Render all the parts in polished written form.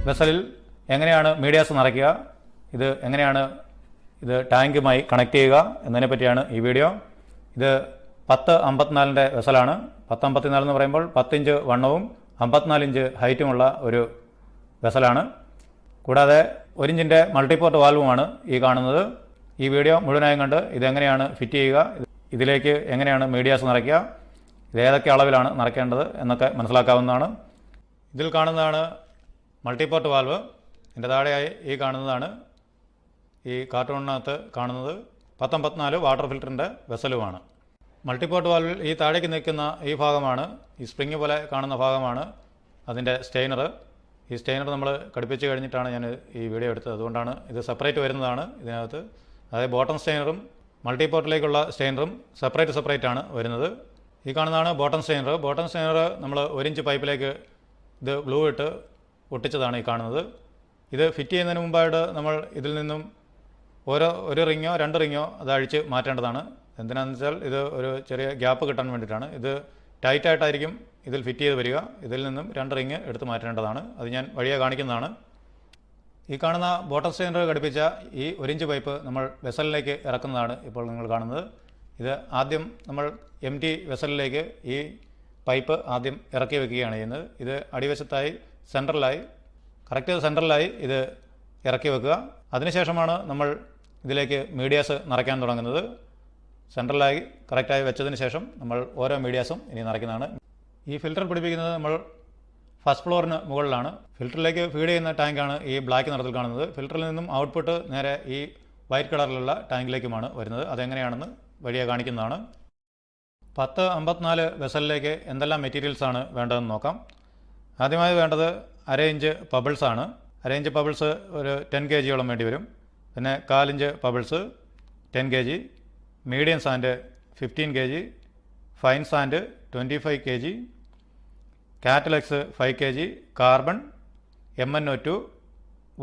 വെസലിൽ എങ്ങനെയാണ് മീഡിയാസ് നിറയ്ക്കുക, ഇത് എങ്ങനെയാണ് ഇത് ടാങ്കുമായി കണക്ട് ചെയ്യുക എന്നതിനെ പറ്റിയാണ് ഈ വീഡിയോ. ഇത് 1054-ൻ്റെ വെസലാണ്. 1054 എന്ന് പറയുമ്പോൾ 10 ഇഞ്ച് വണ്ണവും 54 ഇഞ്ച് ഹൈറ്റുമുള്ള ഒരു വെസലാണ്. കൂടാതെ 1 ഇഞ്ചിൻ്റെ മൾട്ടിപോർട്ട് വാൽവുമാണ് ഈ കാണുന്നത്. ഈ വീഡിയോ മുഴുവനായും കണ്ട് ഇതെങ്ങനെയാണ് ഫിറ്റ് ചെയ്യുക, ഇതിലേക്ക് എങ്ങനെയാണ് മീഡിയാസ് നിറയ്ക്കുക, ഇത് ഏതൊക്കെ അളവിലാണ് നിറയ്ക്കേണ്ടത് എന്നൊക്കെ മനസ്സിലാക്കാവുന്നതാണ്. ഇതിൽ കാണുന്നതാണ് മൾട്ടിപോർട്ട് വാൽവ്. ഇതിൻ്റെ താഴെയായി ഈ കാണുന്നതാണ് ഈ കാർട്ടൂണിനകത്ത് കാണുന്നത് 1054 വാട്ടർ ഫിൽറ്ററിൻ്റെ വെസലുമാണ്. മൾട്ടിപോർട്ട് വാൽവിൽ ഈ താഴേക്ക് നിൽക്കുന്ന ഈ ഭാഗമാണ്, ഈ സ്പ്രിങ് പോലെ കാണുന്ന ഭാഗമാണ് അതിൻ്റെ സ്റ്റെയിനർ. ഈ സ്റ്റെയിനർ നമ്മൾ ഘടിപ്പിച്ച് കഴിഞ്ഞിട്ടാണ് ഞാൻ ഈ വീഡിയോ എടുത്തത്, അതുകൊണ്ടാണ് ഇത് സെപ്പറേറ്റ് വരുന്നതാണ് ഇതിനകത്ത്. അതായത് ബോട്ടം സ്റ്റെയിനറും മൾട്ടിപോർട്ടിലേക്കുള്ള സ്റ്റെയിനറും സെപ്പറേറ്റ് ആണ് വരുന്നത്. ഈ കാണുന്നതാണ് ബോട്ടം സ്റ്റെയിനർ. ബോട്ടം സ്റ്റെയിനർ നമ്മൾ 1 ഇഞ്ച് പൈപ്പിലേക്ക് ഇത് ഗ്ലൂ ഇട്ട് ഒട്ടിച്ചതാണ് ഈ കാണുന്നത്. ഇത് ഫിറ്റ് ചെയ്യുന്നതിന് മുമ്പായിട്ട് നമ്മൾ ഇതിൽ നിന്നും ഒരു റിങ്ങോ 2 റിങ്ങോ അത് അഴിച്ച് മാറ്റേണ്ടതാണ്. എന്തിനാണെന്ന് വെച്ചാൽ ഇത് ഒരു ചെറിയ ഗ്യാപ്പ് കിട്ടാൻ വേണ്ടിയിട്ടാണ്. ഇത് ടൈറ്റായിട്ടായിരിക്കും ഇതിൽ ഫിറ്റ് ചെയ്ത് വരിക. ഇതിൽ നിന്നും 2 റിങ് എടുത്ത് മാറ്റേണ്ടതാണ്. അത് ഞാൻ വഴിയെ കാണിക്കുന്നതാണ്. ഈ കാണുന്ന ബോട്ടം സ്റ്റെയിനർ ഘടിപ്പിച്ച ഈ 1 ഇഞ്ച് പൈപ്പ് നമ്മൾ വെസലിലേക്ക് ഇറക്കുന്നതാണ് ഇപ്പോൾ നിങ്ങൾ കാണുന്നത്. ഇത് ആദ്യം നമ്മൾ എംറ്റി വെസലിലേക്ക് ഈ പൈപ്പ് ആദ്യം ഇറക്കി വെക്കുകയാണ് ചെയ്യുന്നത്. ഇത് അടിവശത്തായി കറക്റ്റ് സെൻട്രലായി ഇത് ഇറക്കി വെക്കുക. അതിനുശേഷമാണ് നമ്മൾ ഇതിലേക്ക് മീഡിയാസ് നിറയ്ക്കാൻ തുടങ്ങുന്നത്. സെൻട്രലായി കറക്റ്റായി വെച്ചതിന് ശേഷം നമ്മൾ ഓരോ മീഡിയാസും ഇനി നിറയ്ക്കുന്നതാണ്. ഈ ഫിൽറ്റർ പിടിപ്പിക്കുന്നത് നമ്മൾ ഫസ്റ്റ് ഫ്ലോറിന് മുകളിലാണ്. ഫിൽറ്ററിലേക്ക് ഫീഡ് ചെയ്യുന്ന ടാങ്കാണ് ഈ ബ്ലാക്ക് നിറത്തിൽ കാണുന്നത്. ഫിൽറ്ററിൽ നിന്നും ഔട്ട്പുട്ട് നേരെ ഈ വൈറ്റ് കളറിലുള്ള ടാങ്കിലേക്കുമാണ് വരുന്നത്. അതെങ്ങനെയാണെന്ന് വഴിയെ കാണിക്കുന്നതാണ്. 1054 വെസലിലേക്ക് എന്തെല്ലാം മെറ്റീരിയൽസാണ് വേണ്ടതെന്ന് നോക്കാം. ആദ്യമായി വേണ്ടത് 1/2 ഇഞ്ച് പബിൾസാണ്. 1/2 ഇഞ്ച് പബിൾസ് ഒരു 10 kg വേണ്ടി വരും. പിന്നെ 1/4 inch pebbles 10 kg, medium sand 15 kg, fine sand 25 kg, catalyst 5 kg, carbon MnO2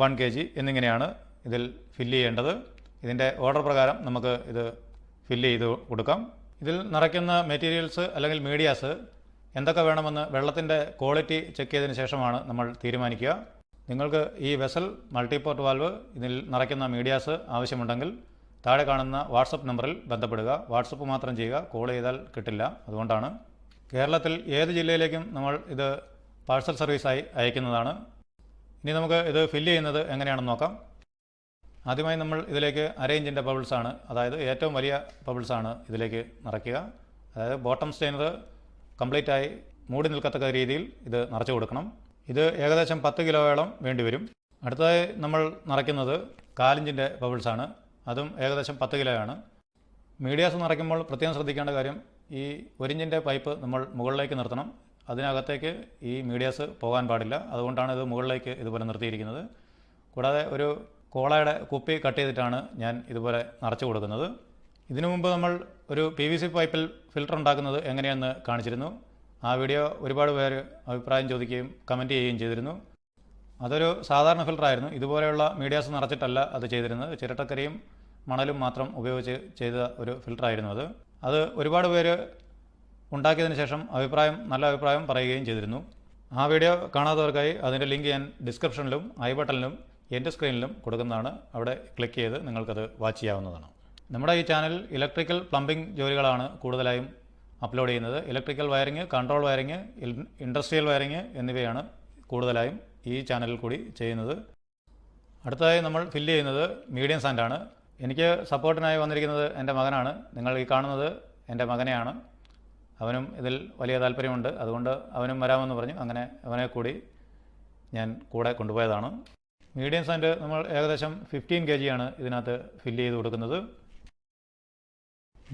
1 kg എന്നിങ്ങനെയാണ് ഇതിൽ ഫില്ല് ചെയ്യേണ്ടത്. ഇതിൻ്റെ ഓർഡർ പ്രകാരം നമുക്ക് ഇത് ഫില്ല് ചെയ്ത് കൊടുക്കാം. ഇതിൽ നിറയ്ക്കുന്ന മെറ്റീരിയൽസ് അല്ലെങ്കിൽ മീഡിയാസ് എന്തൊക്കെ വേണമെന്ന് വെള്ളത്തിൻ്റെ ക്വാളിറ്റി ചെക്ക് ചെയ്തതിന് ശേഷമാണ് നമ്മൾ തീരുമാനിക്കുക. നിങ്ങൾക്ക് ഈ വെസൽ മൾട്ടിപോർട്ട് വാൽവ് ഇതിൽ നിറയ്ക്കുന്ന മീഡിയാസ് ആവശ്യമുണ്ടെങ്കിൽ താഴെ കാണുന്ന വാട്സപ്പ് നമ്പറിൽ ബന്ധപ്പെടുക. വാട്സപ്പ് മാത്രം ചെയ്യുക, കോൾ ചെയ്താൽ കിട്ടില്ല. അതുകൊണ്ടാണ്. കേരളത്തിൽ ഏത് ജില്ലയിലേക്കും നമ്മൾ ഇത് പാഴ്സൽ സർവീസായി അയക്കുന്നതാണ്. ഇനി നമുക്ക് ഇത് ഫില്ല് ചെയ്യുന്നത് എങ്ങനെയാണെന്ന് നോക്കാം. ആദ്യമായി നമ്മൾ ഇതിലേക്ക് 1/2 ഇഞ്ചിൻ്റെ ബബിൾസാണ്, അതായത് ഏറ്റവും വലിയ ബബിൾസാണ് ഇതിലേക്ക് നിറയ്ക്കുക. അതായത് ബോട്ടം സ്റ്റെയിനർ കംപ്ലീറ്റായി മൂടി നിൽക്കത്തക്ക രീതിയിൽ ഇത് നിറച്ചു കൊടുക്കണം. ഇത് ഏകദേശം 10 കിലോയോളം വേണ്ടി വരും. അടുത്തതായി നമ്മൾ നിറയ്ക്കുന്നത് 1/4 ഇഞ്ചിൻ്റെ ബബിൾസാണ്. അതും ഏകദേശം 10 കിലോയാണ്. മീഡിയാസ് നിറയ്ക്കുമ്പോൾ പ്രത്യേകം ശ്രദ്ധിക്കേണ്ട കാര്യം, ഈ 1 ഇഞ്ചിൻ്റെ പൈപ്പ് നമ്മൾ മുകളിലേക്ക് നിർത്തണം. അതിനകത്തേക്ക് ഈ മീഡിയാസ് പോകാൻ പാടില്ല. അതുകൊണ്ടാണ് ഇത് മുകളിലേക്ക് ഇതുപോലെ നിർത്തിയിരിക്കുന്നത്. കൂടാതെ ഒരു കോളയുടെ കുപ്പി കട്ട് ചെയ്തിട്ടാണ് ഞാൻ ഇതുപോലെ നിറച്ചു കൊടുക്കുന്നത്. ഇതിനു മുമ്പ് നമ്മൾ ഒരു PVC പൈപ്പിൽ ഫിൽറ്റർ ഉണ്ടാക്കുന്നത് എങ്ങനെയെന്ന് കാണിച്ചിരുന്നു. ആ വീഡിയോ ഒരുപാട് പേര് അഭിപ്രായം ചോദിക്കുകയും കമൻറ്റ് ചെയ്യുകയും ചെയ്തിരുന്നു. അതൊരു സാധാരണ ഫിൽറ്ററായിരുന്നു. ഇതുപോലെയുള്ള മീഡിയാസ് നിറച്ചിട്ടല്ല അത് ചെയ്തിരുന്നത്. ചിരട്ടക്കരിയും മണലും മാത്രം ഉപയോഗിച്ച് ചെയ്ത ഒരു ഫിൽറ്ററായിരുന്നു അത് ഒരുപാട് പേര് ഉണ്ടാക്കിയതിന് ശേഷം നല്ല അഭിപ്രായം പറയുകയും ചെയ്തിരുന്നു. ആ വീഡിയോ കാണാത്തവർക്കായി അതിൻ്റെ ലിങ്ക് ഞാൻ ഡിസ്ക്രിപ്ഷനിലും ഐ ബട്ടണിലും എൻ്റെ സ്ക്രീനിലും കൊടുക്കുന്നതാണ്. അവിടെ ക്ലിക്ക് ചെയ്ത് നിങ്ങൾക്കത് വാച്ച് ചെയ്യാവുന്നതാണ്. നമ്മുടെ ഈ ചാനൽ ഇലക്ട്രിക്കൽ പ്ലംബിംഗ് ജോലികളാണ് കൂടുതലായും അപ്ലോഡ് ചെയ്യുന്നത്. Electrical wiring, control wiring, industrial wiring എന്നിവയാണ് കൂടുതലായും ഈ ചാനലിൽ കൂടി ചെയ്യുന്നത്. അടുത്തതായി നമ്മൾ ഫില്ല് ചെയ്യുന്നത് മീഡിയം സാൻഡാണ്. എനിക്ക് സപ്പോർട്ടിനായി വന്നിരിക്കുന്നത് എൻ്റെ മകനാണ്. നിങ്ങൾ ഈ കാണുന്നത് എൻ്റെ മകനെയാണ്. അവനും ഇതിൽ വലിയ താല്പര്യമുണ്ട്. അതുകൊണ്ട് അവനും വരാമെന്ന് പറഞ്ഞു. അങ്ങനെ അവനെ കൂടി ഞാൻ കൂടെ കൊണ്ടുപോയതാണ്. മീഡിയം സാൻഡ് നമ്മൾ ഏകദേശം 15 kg ആണ് ഇതിനകത്ത് ഫില്ല് ചെയ്ത് കൊടുക്കുന്നത്.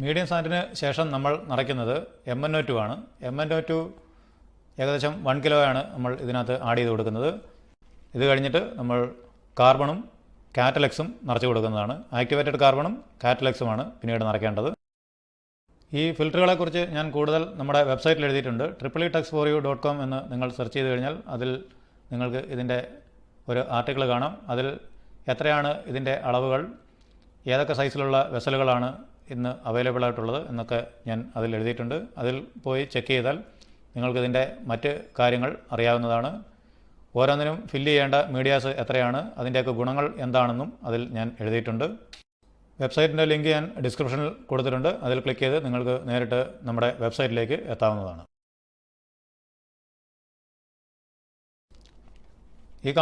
മീഡിയം സാൻഡിന് ശേഷം നമ്മൾ നിറയ്ക്കുന്നത് MnO2 ആണ്. MnO2 ഏകദേശം 1 കിലോയാണ് നമ്മൾ ഇതിനകത്ത് ആഡ് ചെയ്ത് കൊടുക്കുന്നത്. ഇത് കഴിഞ്ഞിട്ട് നമ്മൾ കാർബണും കാറ്റലക്സും നിറച്ച് കൊടുക്കുന്നതാണ്. ആക്ടിവേറ്റഡ് കാർബണും കാറ്റലക്സുമാണ് പിന്നീട് നിറയ്ക്കേണ്ടത്. ഈ ഫിൽറ്ററുകളെക്കുറിച്ച് ഞാൻ കൂടുതൽ നമ്മുടെ വെബ്സൈറ്റിൽ എഴുതിയിട്ടുണ്ട്. www.texforyou.com എന്ന് നിങ്ങൾ സെർച്ച് ചെയ്ത് കഴിഞ്ഞാൽ അതിൽ നിങ്ങൾക്ക് ഇതിൻ്റെ ഒരു ആർട്ടിക്കിൾ കാണാം. അതിൽ എത്രയാണ് ഇതിൻ്റെ അളവുകൾ, ഏതൊക്കെ സൈസിലുള്ള വെസലുകളാണ് ഇന്ന് അവൈലബിൾ ആയിട്ടുള്ളത് എന്നൊക്കെ ഞാൻ അതിൽ എഴുതിയിട്ടുണ്ട്. അതിൽ പോയി ചെക്ക് ചെയ്താൽ നിങ്ങൾക്കിതിൻ്റെ മറ്റ് കാര്യങ്ങൾ അറിയാവുന്നതാണ്. ഓരോന്നിനും ഫില്ല് ചെയ്യേണ്ട മീഡിയാസ് എത്രയാണ്, അതിൻ്റെയൊക്കെ ഗുണങ്ങൾ എന്താണെന്നും അതിൽ ഞാൻ എഴുതിയിട്ടുണ്ട്. വെബ്സൈറ്റിൻ്റെ ലിങ്ക് ഞാൻ ഡിസ്ക്രിപ്ഷനിൽ കൊടുത്തിട്ടുണ്ട്. അതിൽ ക്ലിക്ക് ചെയ്ത് നിങ്ങൾക്ക് നേരിട്ട് നമ്മുടെ വെബ്സൈറ്റിലേക്ക് എത്താവുന്നതാണ്. ഈ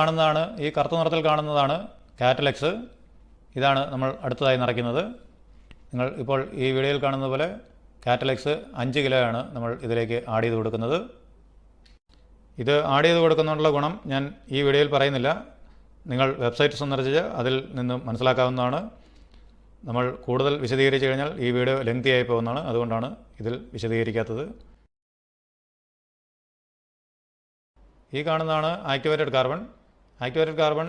കറുത്ത നിറത്തിൽ കാണുന്നതാണ് കാറ്റലക്സ്. ഇതാണ് നമ്മൾ അടുത്തതായി നിറയ്ക്കുന്നത്. നിങ്ങൾ ഇപ്പോൾ ഈ വീഡിയോയിൽ കാണുന്നത് പോലെ കാറ്റലക്സ് 5 കിലോയാണ് നമ്മൾ ഇതിലേക്ക് ആഡ് ചെയ്ത് കൊടുക്കുന്നത്. ഇത് ആഡ് ചെയ്ത് കൊടുക്കുന്നതിനുള്ള ഗുണം ഞാൻ ഈ വീഡിയോയിൽ പറയുന്നില്ല. നിങ്ങൾ വെബ്സൈറ്റ് സന്ദർശിച്ച് അതിൽ നിന്ന് മനസ്സിലാക്കാവുന്നതാണ്. നമ്മൾ കൂടുതൽ വിശദീകരിച്ച് കഴിഞ്ഞാൽ ഈ വീഡിയോ ലെങ്തി ആയി പോകുന്നതാണ്. അതുകൊണ്ടാണ് ഇതിൽ വിശദീകരിക്കാത്തത്. ഈ കാണുന്നതാണ് ആക്ടിവേറ്റഡ് കാർബൺ. ആക്ടിവേറ്റഡ് കാർബൺ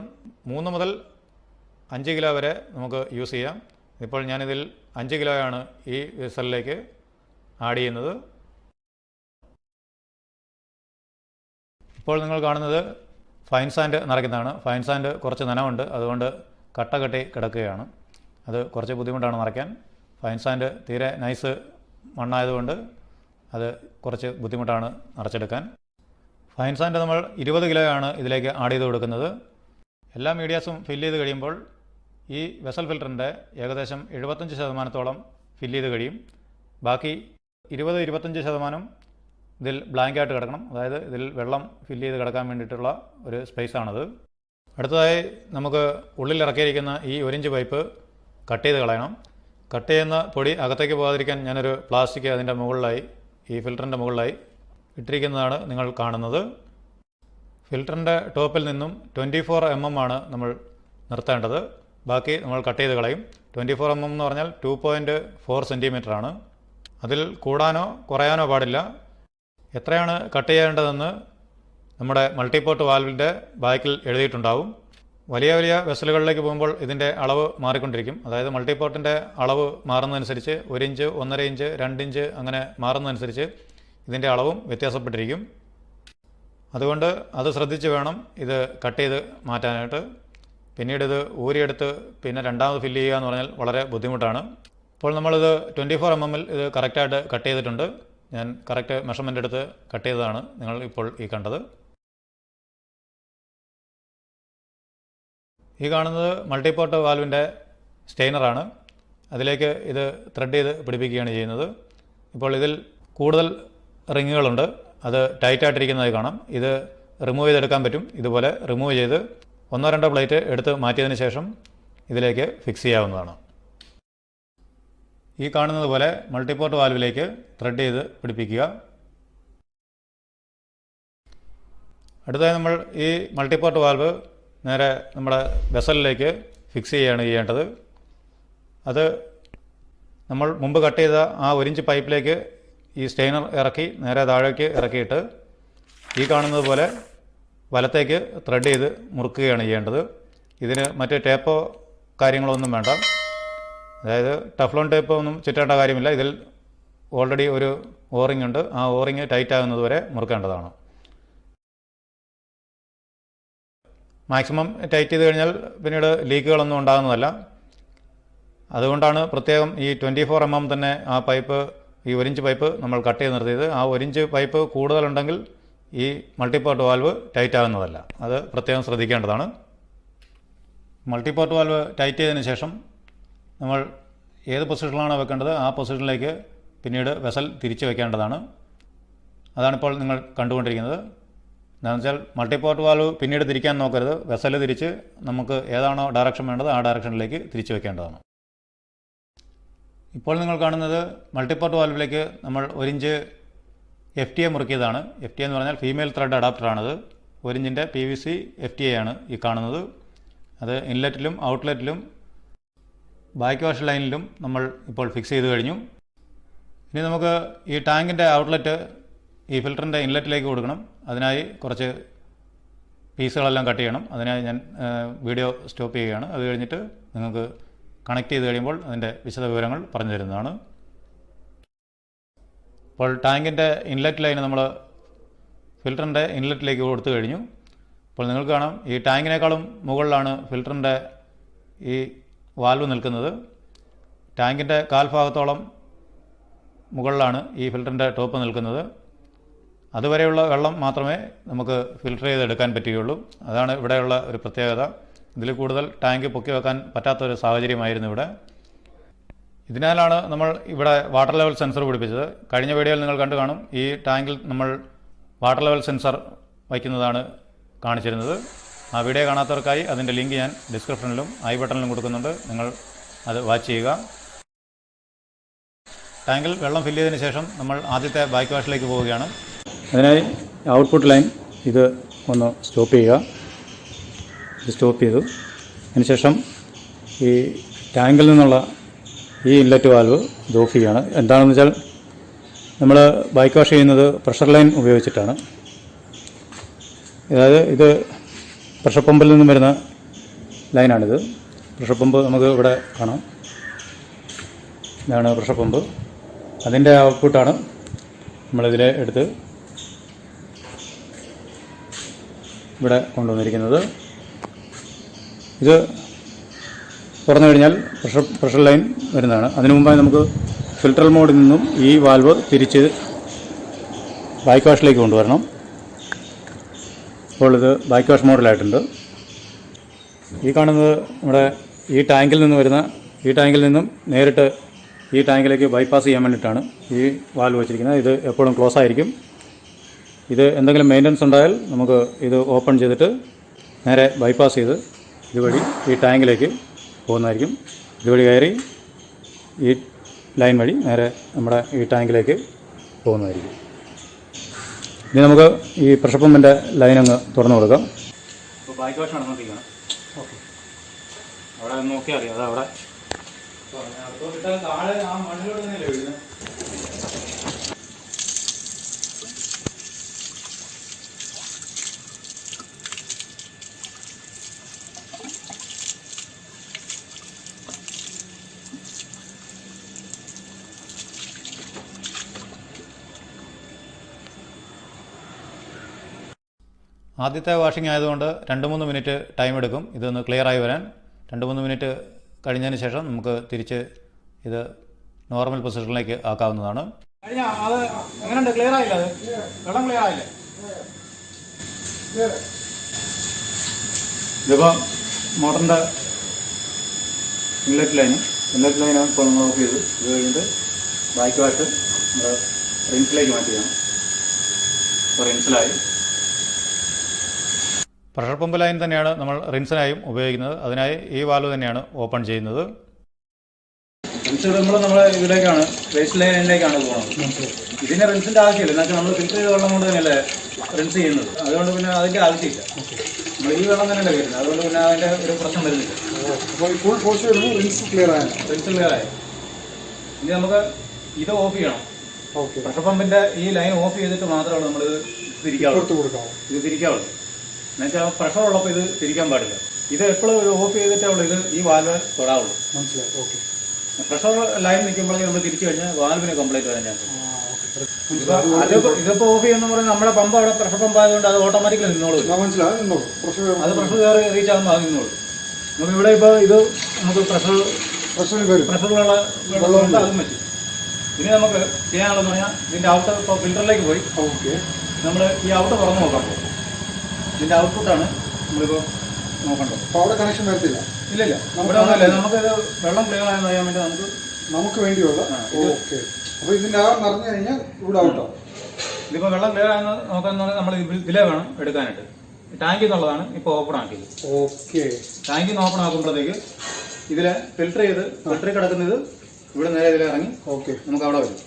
3 മുതൽ 5 കിലോ വരെ നമുക്ക് യൂസ് ചെയ്യാം. ഇപ്പോൾ ഞാനിതിൽ 5 കിലോയാണ് ഈ വെസലിലേക്ക് ആഡ് ചെയ്യുന്നത്. ഇപ്പോൾ നിങ്ങൾ കാണുന്നത് ഫൈൻ സാൻഡ് നിറയ്ക്കുന്നതാണ്. ഫൈൻ സാൻഡ് കുറച്ച് നനവുണ്ട്, അതുകൊണ്ട് കട്ട കെട്ടി കിടക്കുകയാണ്. അത് കുറച്ച് ബുദ്ധിമുട്ടാണ് നിറയ്ക്കാൻ. ഫൈൻ സാൻഡ് തീരെ നൈസ് മണ്ണായതുകൊണ്ട് അത് കുറച്ച് ബുദ്ധിമുട്ടാണ് നിറച്ചെടുക്കാൻ. ഫൈൻ സാൻഡ് നമ്മൾ 20 കിലോയാണ് ഇതിലേക്ക് ആഡ് ചെയ്ത് കൊടുക്കുന്നത്. എല്ലാ മീഡിയാസും ഫില്ല് ചെയ്ത് കഴിയുമ്പോൾ ഈ വെസൽ ഫിൽറ്ററിൻ്റെ ഏകദേശം 75% ഫില്ല് ചെയ്ത് കഴിയും. ബാക്കി 20-25% ഇതിൽ ബ്ലാങ്കായിട്ട് കിടക്കണം. അതായത് ഇതിൽ വെള്ളം ഫില്ല് ചെയ്ത് കിടക്കാൻ വേണ്ടിയിട്ടുള്ള ഒരു സ്പേസാണത്. അടുത്തതായി നമുക്ക് ഉള്ളിൽ ഇറക്കിയിരിക്കുന്ന ഈ 1 ഇഞ്ച് പൈപ്പ് കട്ട് ചെയ്ത് കളയണം. കട്ട് ചെയ്യുന്ന പൊടി അകത്തേക്ക് പോകാതിരിക്കാൻ ഞാനൊരു പ്ലാസ്റ്റിക് അതിൻ്റെ മുകളിലായി, ഈ ഫിൽറ്ററിൻ്റെ മുകളിലായി ഇട്ടിരിക്കുന്നതാണ് നിങ്ങൾ കാണുന്നത്. ഫിൽറ്ററിൻ്റെ ടോപ്പിൽ നിന്നും 24 mm ആണ് നമ്മൾ നിർത്തേണ്ടത്. ബാക്കി നമ്മൾ കട്ട് ചെയ്ത് കളയും. 24 mm എന്ന് പറഞ്ഞാൽ 2.4 സെൻറ്റിമീറ്റർ ആണ്. അതിൽ കൂടാനോ കുറയാനോ പാടില്ല. എത്രയാണ് കട്ട് ചെയ്യേണ്ടതെന്ന് നമ്മുടെ മൾട്ടിപോർട്ട് വാൽവിൻ്റെ ബാക്കിൽ എഴുതിയിട്ടുണ്ടാവും. വലിയ വലിയ വെസലുകളിലേക്ക് പോകുമ്പോൾ ഇതിൻ്റെ അളവ് മാറിക്കൊണ്ടിരിക്കും. അതായത് മൾട്ടിപോർട്ടിൻ്റെ അളവ് മാറുന്നതനുസരിച്ച് 1 ഇഞ്ച്, 1.5 ഇഞ്ച്, 2 ഇഞ്ച് അങ്ങനെ മാറുന്നതനുസരിച്ച് ഇതിൻ്റെ അളവും വ്യത്യാസപ്പെട്ടിരിക്കും. അതുകൊണ്ട് അത് ശ്രദ്ധിച്ച് വേണം ഇത് കട്ട് ചെയ്ത് മാറ്റാനായിട്ട്. പിന്നീട് ഇത് ഊരിയെടുത്ത് പിന്നെ രണ്ടാമത് ഫില്ല് ചെയ്യുക എന്ന് പറഞ്ഞാൽ വളരെ ബുദ്ധിമുട്ടാണ്. ഇപ്പോൾ നമ്മളിത് 24 mm ഇത് കറക്റ്റായിട്ട് കട്ട് ചെയ്തിട്ടുണ്ട്. ഞാൻ കറക്റ്റ് മെഷർമെൻ്റ് എടുത്ത് കട്ട് ചെയ്തതാണ് നിങ്ങൾ ഇപ്പോൾ ഈ കണ്ടത്. ഈ കാണുന്നത് മൾട്ടിപോർട്ട് വാൽവിൻ്റെ സ്റ്റെയിനറാണ്. അതിലേക്ക് ഇത് ത്രെഡ് ചെയ്ത് പിടിപ്പിക്കുകയാണ് ചെയ്യുന്നത്. ഇപ്പോൾ ഇതിൽ കൂടുതൽ റിങ്ങുകളുണ്ട്. അത് ടൈറ്റായിട്ടിരിക്കുന്നതായി കാണാം. ഇത് റിമൂവ് ചെയ്തെടുക്കാൻ പറ്റും. ഇതുപോലെ റിമൂവ് ചെയ്ത് 1-2 പ്ലേറ്റ് എടുത്ത് മാറ്റിയതിന് ശേഷം ഇതിലേക്ക് ഫിക്സ് ചെയ്യാവുന്നതാണ്. ഈ കാണുന്നത് പോലെ മൾട്ടിപോർട്ട് വാൽവിലേക്ക് ത്രെഡ് ചെയ്ത് പിടിപ്പിക്കുക. അടുത്തതായി നമ്മൾ ഈ മൾട്ടിപോർട്ട് വാൽവ് നേരെ നമ്മുടെ വെസലിലേക്ക് ഫിക്സ് ചെയ്യുകയാണ് ചെയ്യേണ്ടത്. അത് നമ്മൾ മുമ്പ് കട്ട് ചെയ്ത ആ 1 ഇഞ്ച് പൈപ്പിലേക്ക് ഈ സ്റ്റെയിനർ ഇറക്കി നേരെ താഴേക്ക് ഇറക്കിയിട്ട് ഈ കാണുന്നത് പോലെ വലത്തേക്ക് ത്രെഡ് ചെയ്ത് മുറുക്കുകയാണ് ചെയ്യേണ്ടത്. ഇതിന് മറ്റ് ടേപ്പോ കാര്യങ്ങളോ ഒന്നും വേണ്ട. അതായത് ടഫ്ലോൺ ടേപ്പ് ഒന്നും ചുറ്റേണ്ട കാര്യമില്ല. ഇതിൽ ഓൾറെഡി ഒരു ഓറിംഗ് ഉണ്ട്. ആ ഓറിംഗ് ടൈറ്റ് ആകുന്നത് വരെ മുറുക്കേണ്ടതാണ്. മാക്സിമം ടൈറ്റ് ചെയ്ത് കഴിഞ്ഞാൽ പിന്നീട് ലീക്കുകളൊന്നും ഉണ്ടാകുന്നതല്ല. അതുകൊണ്ടാണ് പ്രത്യേകം ഈ 24 mm തന്നെ ആ പൈപ്പ്, ഈ 1 ഇഞ്ച് പൈപ്പ് നമ്മൾ കട്ട് ചെയ്ത് നിർത്തിയത്. ആ 1 ഇഞ്ച് പൈപ്പ് കൂടുതലുണ്ടെങ്കിൽ ഈ മൾട്ടിപോർട്ട് വാൽവ് ടൈറ്റ് ആകുന്നതല്ല. അത് പ്രത്യേകം ശ്രദ്ധിക്കേണ്ടതാണ്. മൾട്ടിപോർട്ട് വാൽവ് ടൈറ്റ് ചെയ്തതിന് ശേഷം നമ്മൾ ഏത് പൊസിഷനിലാണോ വെക്കേണ്ടത് ആ പൊസിഷനിലേക്ക് പിന്നീട് വെസൽ തിരിച്ച് വെക്കേണ്ടതാണ്. അതാണിപ്പോൾ നിങ്ങൾ കണ്ടുകൊണ്ടിരിക്കുന്നത്. എന്താണെന്ന് വെച്ചാൽ മൾട്ടിപോർട്ട് വാൽവ് പിന്നീട് തിരിക്കാൻ നോക്കരുത്. വെസൽ തിരിച്ച് നമുക്ക് ഏതാണോ ഡയറക്ഷൻ വേണ്ടത് ആ ഡയറക്ഷനിലേക്ക് തിരിച്ച് വെക്കേണ്ടതാണ്. ഇപ്പോൾ നിങ്ങൾ കാണുന്നത് മൾട്ടിപോർട്ട് വാൽവിലേക്ക് നമ്മൾ 1 ഇഞ്ച് FTA മുറുക്കിയതാണ്. FTA എന്ന് പറഞ്ഞാൽ ഫീമെയിൽ ത്രെഡ് അഡാപ്റ്ററാണത്. 1 ഇഞ്ചിൻ്റെ PVC FTA ആണ് ഈ കാണുന്നത്. അത് ഇൻലെറ്റിലും ഔട്ട്ലെറ്റിലും ബാക്ക് വാഷ് ലൈനിലും നമ്മൾ ഇപ്പോൾ ഫിക്സ് ചെയ്ത് കഴിഞ്ഞു. ഇനി നമുക്ക് ഈ ടാങ്കിൻ്റെ ഔട്ട്ലെറ്റ് ഈ ഫിൽറ്ററിൻ്റെ ഇൻലെറ്റിലേക്ക് കൊടുക്കണം. അതിനായി കുറച്ച് പീസുകളെല്ലാം കട്ട് ചെയ്യണം. അതിനായി ഞാൻ വീഡിയോ സ്റ്റോപ്പ് ചെയ്യുകയാണ്. അത് കഴിഞ്ഞിട്ട് നിങ്ങൾക്ക് കണക്ട് ചെയ്ത് കഴിയുമ്പോൾ അതിൻ്റെ വിശദ വിവരങ്ങൾ പറഞ്ഞു തരുന്നതാണ്. ഇപ്പോൾ ടാങ്കിൻ്റെ ഇൻലെറ്റ് ലൈന് നമ്മൾ ഫിൽറ്ററിൻ്റെ ഇൻലെറ്റിലേക്ക് കൊടുത്തു കഴിഞ്ഞു. അപ്പോൾ നിങ്ങൾക്ക് കാണാം ഈ ടാങ്കിനേക്കാളും മുകളിലാണ് ഫിൽറ്ററിൻ്റെ ഈ വാൽവ് നിൽക്കുന്നത്. ടാങ്കിൻ്റെ കാൽഭാഗത്തോളം മുകളിലാണ് ഈ ഫിൽറ്ററിൻ്റെ ടോപ്പ് നിൽക്കുന്നത്. അതുവരെയുള്ള വെള്ളം മാത്രമേ നമുക്ക് ഫിൽട്ടർ ചെയ്തെടുക്കാൻ പറ്റുകയുള്ളൂ. അതാണ് ഇവിടെയുള്ള ഒരു പ്രത്യേകത. ഇതിൽ കൂടുതൽ ടാങ്ക് പൊക്കി വെക്കാൻ പറ്റാത്തൊരു സാഹചര്യമായിരുന്നു ഇവിടെ. ഇതിനാലാണ് നമ്മൾ ഇവിടെ വാട്ടർ ലെവൽ സെൻസർ പിടിപ്പിച്ചത്. കഴിഞ്ഞ വീഡിയോയിൽ നിങ്ങൾ കണ്ടു കാണും, ഈ ടാങ്കിൽ നമ്മൾ വാട്ടർ ലെവൽ സെൻസർ വയ്ക്കുന്നതാണ് കാണിച്ചിരുന്നത്. ആ വീഡിയോ കാണാത്തവർക്കായി അതിൻ്റെ ലിങ്ക് ഞാൻ ഡിസ്ക്രിപ്ഷനിലും ഐ ബട്ടണിലും കൊടുക്കുന്നുണ്ട്. നിങ്ങൾ അത് വാച്ച് ചെയ്യുക. ടാങ്കിൽ വെള്ളം ഫില്ല് ചെയ്തതിന് ശേഷം നമ്മൾ ആദ്യത്തെ ബാക്ക് വാഷിലേക്ക് പോവുകയാണ്. അതിനായി ഔട്ട്പുട്ട് ലൈൻ ഇത് ഒന്ന് സ്റ്റോപ്പ് ചെയ്യുക. ഇത് സ്റ്റോപ്പ് ചെയ്തു. അതിനുശേഷം ഈ ടാങ്കിൽ നിന്നുള്ള ഈ ഇൻലെറ്റ് വാൽവ് ഇത് ഓഫ് ചെയ്യുകയാണ്. എന്താണെന്ന് വെച്ചാൽ നമ്മൾ ബാക്ക് വാഷ് ചെയ്യുന്നത് പ്രഷർ ലൈൻ ഉപയോഗിച്ചിട്ടാണ്. അതായത് ഇത് പ്രഷർ പമ്പിൽ നിന്നും വരുന്ന ലൈനാണിത്. പ്രഷർ പമ്പ് നമുക്ക് ഇവിടെ കാണാം. ഇതാണ് പ്രഷർ പമ്പ്. അതിൻ്റെ ഔട്ട്പുട്ടാണ് നമ്മളിതിൽ എടുത്ത് ഇവിടെ കൊണ്ടുവന്നിരിക്കുന്നത്. ഇത് തുറന്നു കഴിഞ്ഞാൽ പ്രഷർ ലൈൻ വരുന്നതാണ്. അതിനു മുമ്പായി നമുക്ക് ഫിൽട്ടർ മോഡിൽ നിന്നും ഈ വാൽവ് തിരിച്ച് ബാക്ക് വാഷിലേക്ക് കൊണ്ടുവരണം. അപ്പോൾ ഇത് ബാക്ക് വാഷ് മോഡിലായിട്ടുണ്ട്. ഈ കാണുന്നത് നമ്മുടെ ഈ ടാങ്കിൽ നിന്നും നേരിട്ട് ഈ ടാങ്കിലേക്ക് ബൈപ്പാസ് ചെയ്യാൻ വേണ്ടിയിട്ടാണ് ഈ വാൽവ് വെച്ചിരിക്കുന്നത്. ഇത് എപ്പോഴും ക്ലോസ് ആയിരിക്കും. ഇത് എന്തെങ്കിലും മെയിൻ്റനൻസ് ഉണ്ടായാൽ നമുക്ക് ഇത് ഓപ്പൺ ചെയ്തിട്ട് നേരെ ബൈപ്പാസ് ചെയ്ത് ഇതുവഴി ഈ ടാങ്കിലേക്ക് പോകുന്നതായിരിക്കും. ഇതുവഴി കയറി ഈ ലൈൻ വഴി നേരെ നമ്മുടെ ഈ ടാങ്കിലേക്ക് പോകുന്നതായിരിക്കും. ഇനി നമുക്ക് ഈ പ്രഷർ പമ്പിൻ്റെ ലൈൻ അങ്ങ് തുറന്നു കൊടുക്കാം. ഇപ്പോൾ ബാക്ക് വാഷ് നടന്നുകൊണ്ടിരിക്കുകയാണ്. ഓക്കെ, അവിടെ നോക്കിയാൽ അറിയാം. അതവിടെ താഴെ ആ മണ്ണിലോട്ട് തന്നെയല്ലേ വീഴുന്നത്. ആദ്യത്തെ വാഷിംഗ് ആയതുകൊണ്ട് 2-3 മിനിറ്റ് ടൈം എടുക്കും ഇതൊന്ന് ക്ലിയറായി വരാൻ. 2-3 മിനിറ്റ് കഴിഞ്ഞതിന് ശേഷം നമുക്ക് തിരിച്ച് ഇത് നോർമൽ പൊസിഷനിലേക്ക് ആക്കാവുന്നതാണ്. അത് എങ്ങനെയുണ്ട്? ക്ലിയർ ആയില്ല? അത് വെള്ളം ക്ലിയർ ആയില്ലേ? ഇതിപ്പോൾ മോട്ടറിൻ്റെ ഇൻലെറ്റ് ലൈനാണ് ഇപ്പോൾ നമ്മൾ ഓഫ് ചെയ്തു. ഇത് കഴിഞ്ഞിട്ട് ബാക്ക് വാഷ് നമ്മൾ റിൻസിലേക്ക് മാറ്റുകയാണ്. ഇപ്പോൾ റിൻസിലായി. പ്രഷർ പമ്പ് ലൈൻ തന്നെയാണ് നമ്മൾ റിൻസിനായും ഉപയോഗിക്കുന്നത്. അതിനായി ഈ വാൽവ് തന്നെയാണ് ഓപ്പൺ ചെയ്യുന്നത്. റിൻസ് ഇടുമ്പോൾ നമ്മൾ ഇതിലേക്കാണ്, വേസ്റ്റ് ലൈനിലേക്കാണ് പോകുന്നത്. ഇതിന് റിൻസിൻ്റെ ആവശ്യമില്ല. എന്നുവെച്ചാൽ നമ്മൾ ഫിൽറ്റർ ചെയ്ത വെള്ളം കൊണ്ട് തന്നെയല്ലേ റിൻസ് ചെയ്യുന്നത്. അതുകൊണ്ട് പിന്നെ അതിൻ്റെ ആവശ്യമില്ല. നമ്മൾ ഈ വെള്ളം തന്നെയല്ലേ വരുന്നത്. അതുകൊണ്ട് പിന്നെ അതിൻ്റെ ഒരു പ്രശ്നം വരുന്നില്ല. റിൻസ് ക്ലിയർ ആയി. ഇനി നമുക്ക് ഇത് ഓഫ് ചെയ്യണം. പ്രഷർ പമ്പിൻ്റെ ഈ ലൈൻ ഓഫ് ചെയ്തിട്ട് മാത്രമാണ് നമ്മൾ ഇത് തിരിക്കാവുള്ളൂ. എന്നുവെച്ചാൽ പ്രഷർ ഉള്ളപ്പോൾ ഇത് തിരിക്കാൻ പാടില്ല. ഇത് എപ്പോഴും ഓഫ് ചെയ്തിട്ടുള്ളൂ ഇത് ഈ വാൽവ് തൊടാവുള്ളൂ. പ്രഷർ ലൈൻ നിൽക്കുമ്പോഴേ നമ്മൾ തിരിച്ചു കഴിഞ്ഞാൽ വാൽവിന് കംപ്ലൈൻറ്റ് വരാൻ ചാൻസ്. ഇതിപ്പോൾ ഓഫ് ചെയ്യുന്ന പറഞ്ഞാൽ നമ്മുടെ പമ്പ് അവിടെ പ്രഷർ പമ്പ് ആയതുകൊണ്ട് അത് ഓട്ടോമാറ്റിക്കലി നിന്നോളൂ. അത് പ്രഷർ കയറി റീച്ച് ആകുമ്പോൾ അത് നിന്നോളൂ. നമുക്ക് ഇവിടെ ഇപ്പോൾ ഇത് നമുക്ക് പ്രഷറുള്ള വെള്ളം അതും പറ്റും. ഇനി നമുക്ക് ചെയ്യാനുള്ളതെന്ന് പറഞ്ഞാൽ ഇതിൻ്റെ ഔട്ട് ഇപ്പോൾ ഫിൽറ്ററിലേക്ക് പോയി നമ്മൾ ഈ ഔട്ട് തുറന്ന് നോക്കാൻ പോകും. ഇതിൻ്റെ ഔട്ട്പുട്ടാണ് നമ്മളിപ്പോൾ നോക്കേണ്ടത്. അപ്പോൾ അവിടെ കണക്ഷൻ വരത്തില്ല? ഇല്ല, ഇവിടെ ഒന്നുമില്ല. നമുക്കിത് വെള്ളം ക്ലിയർ ആയെന്ന് അറിയാൻ വേണ്ടി നമുക്ക് വേണ്ടിയുള്ള. ഓക്കെ, അപ്പോൾ ഇതിൻ്റെ നിറഞ്ഞു കഴിഞ്ഞാൽ ഇവിടെ ഔട്ടോ. ഇതിപ്പോൾ വെള്ളം ക്ലിയർ ആയെന്ന് നോക്കാന്ന് പറഞ്ഞാൽ നമ്മൾ ഇതിലേ വേണം എടുക്കാനായിട്ട്. ടാങ്കിൽ നിന്നുള്ളതാണ് ഇപ്പോൾ ഓപ്പൺ ആക്കിയത്. ഓക്കെ, ടാങ്കിൽ നിന്ന് ഓപ്പൺ ആക്കുമ്പോഴത്തേക്ക് ഇതിൽ ഫിൽറ്ററിൽ കിടക്കുന്നത് ഇവിടെ നേരെ ഇതിൽ ഇറങ്ങി നമുക്ക് അവിടെ വരും.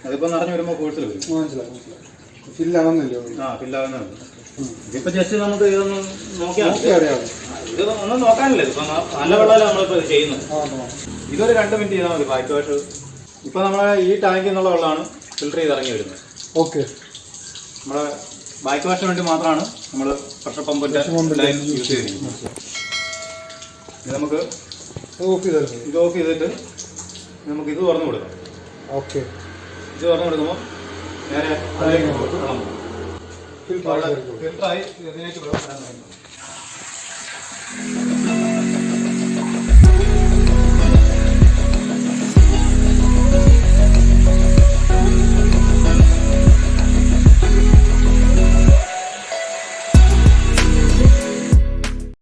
അതിപ്പോൾ നിറഞ്ഞു വരുമ്പോൾ കോഴ്സിൽ വരും. മനസ്സിലായി. ഫില്ലാകുന്നില്ലോ? ഫില്ലാകുന്നുണ്ട്. ഇതിപ്പോൾ ജസ്റ്റ് നമുക്ക് ഇതൊന്ന് നോക്കിയാൽ ഇത് ഒന്നും നോക്കാനില്ല. ഇതിപ്പോൾ നല്ല വെള്ളമല്ല നമ്മളിപ്പോൾ ചെയ്യുന്നത്. ഇതൊരു 2 മിനിറ്റ് ചെയ്താൽ മതി ബാക്ക് വാഷ്. ഇപ്പോൾ നമ്മൾ ഈ ടാങ്കിൽ നിന്നുള്ള വെള്ളമാണ് ഫിൽറ്റർ ചെയ്ത് ഇറങ്ങി വരുന്നത്. ഓക്കെ, നമ്മുടെ ബാക്ക് വാഷിന് വേണ്ടി മാത്രമാണ് നമ്മൾ പ്രഷർ പമ്പിൻ്റെ ലൈൻ യൂസ് ചെയ്തിരിക്കുന്നത്. ഇത് നമുക്ക് ഇത് ഓഫ് ചെയ്തിട്ട് നമുക്ക് ഇത് തുറന്നു കൊടുക്കാം. ഓക്കെ, ഇത് തുറന്നു കൊടുക്കുമ്പോൾ നേരെ അതിലേക്ക് വെള്ളം ഫിൽറ്ററായി ഇതിലേക്ക് വെള്ളം.